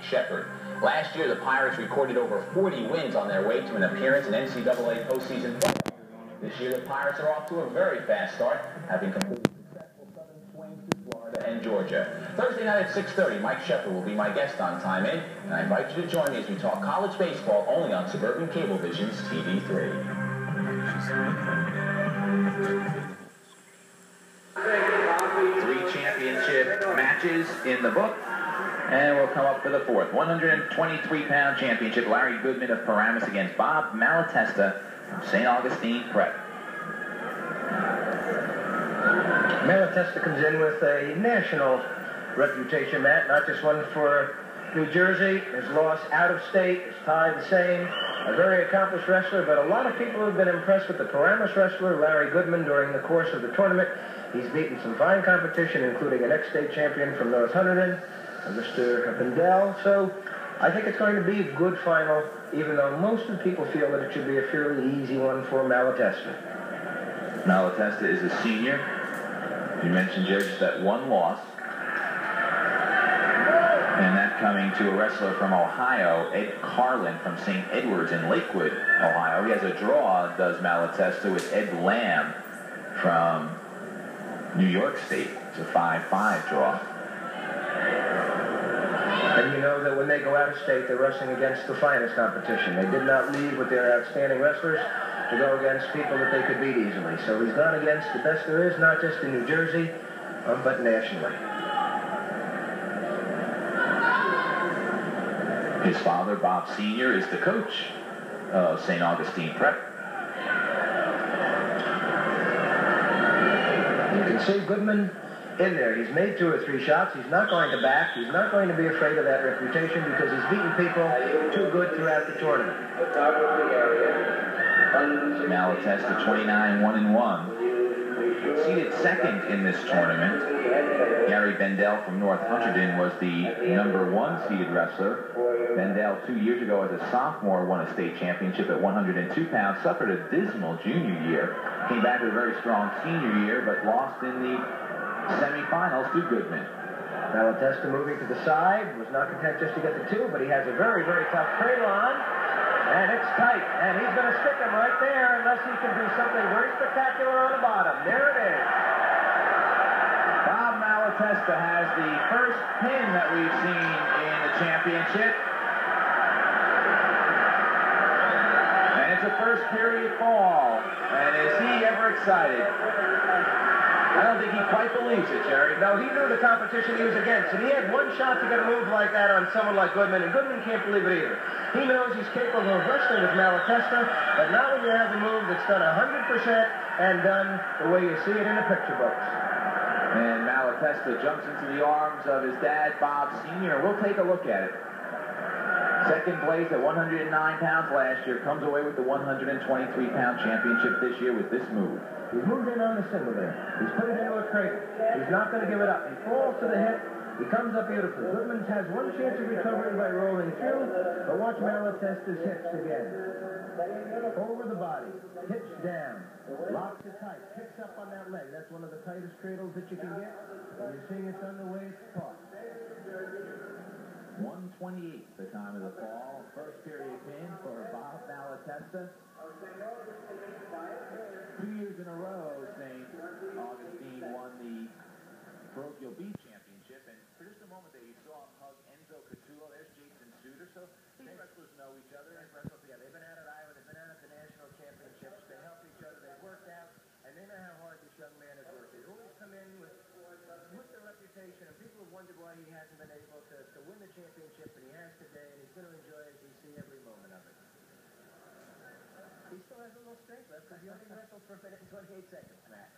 Shepard. Last year, the Pirates recorded over 40 wins on their way to an appearance in NCAA postseason play. This year, the Pirates are off to a very fast start, having completed successful southern swings to Florida and Georgia. Thursday night at 6:30, Mike Shepard will be my guest on Time In, and I invite you to join me as we talk college baseball only on Suburban Cablevision's TV3. Three championship matches in the book. And we'll come up for the fourth. 123-pound championship. Larry Goodman of Paramus against Bob Malatesta from St. Augustine Prep. Malatesta comes in with a national reputation, Matt, not just one for New Jersey. His loss out of state is tied the same. A very accomplished wrestler, but a lot of people have been impressed with the Paramus wrestler, Larry Goodman, during the course of the tournament. He's beaten some fine competition, including an ex-state champion from North Hunterdon, Mr. Bendel. So I think it's going to be a good final, even though most of the people feel that it should be a fairly easy one for Malatesta. Malatesta is a senior. You mentioned, Jerry, just that one loss. And that coming to a wrestler from Ohio, Ed Carlin from St. Edwards in Lakewood, Ohio. He has a draw, does Malatesta, with Ed Lamb from New York State. It's a 5-5 draw. And you know that when they go out of state, they're wrestling against the finest competition. They did not leave with their outstanding wrestlers to go against people that they could beat easily. So he's gone against the best there is, not just in New Jersey, but nationally. His father, Bob Sr., is the coach of St. Augustine Prep. You can see Goodman in there. He's made 2 or 3 shots. He's not going to back. He's not going to be afraid of that reputation because he's beaten people too good throughout the tournament. Malatesta 29-1-1. Seated second in this tournament. Gary Bendel from North Hunterdon was the #1 seeded wrestler. Bendel 2 years ago as a sophomore won a state championship at 102 pounds, suffered a dismal junior year, came back with a very strong senior year, but lost in the semifinals to Goodman. Malatesta moving to the side, was not content just to get the 2, but he has a very, very tough trail on, and it's tight, and he's going to stick him right there unless he can do something very spectacular on the bottom. There it is. Bob Malatesta has the first pin that we've seen in the championship, and it's a first period fall, and is he ever excited? I don't think he quite believes it, Jerry. No, he knew the competition he was against, and he had one shot to get a move like that on someone like Goodman, and Goodman can't believe it either. He knows he's capable of wrestling with Malatesta, but not when you have a move that's done 100% and done the way you see it in the picture books. And Malatesta jumps into the arms of his dad, Bob Sr. We'll take a look at it. Second place at 109 pounds last year, comes away with the 123-pound championship this year with this move. He's moved in on the single there. He's put it into a cradle. He's not going to give it up. He falls to the hip. He comes up beautifully. Goodman has one chance of recovery by rolling through, but watch Malatesta's hips again. Over the body. Hips down. Locks it tight. Picks up on that leg. That's one of the tightest cradles that you can get. And you're seeing it's on the way it's caught. 1:28 the time of the fall. First period pin for Bob Malatesta. 2 years in a row, St. Augustine won the parochial B championship, and for just a moment there you saw him hug Enzo Catullo. There's Jason Suter. So these wrestlers know each other. They've wrestled together. They've been out at Iowa. They've been out at the national championships. They help each other. They've worked out, and they know how hard this young man has worked. He's always come in with the reputation, and people have wondered why he hasn't been able to win the championship, but he has today, and he's going to enjoy it as we see every moment of it. He still has a little strength left because he only wrestled for a minute and 28 seconds, Matt.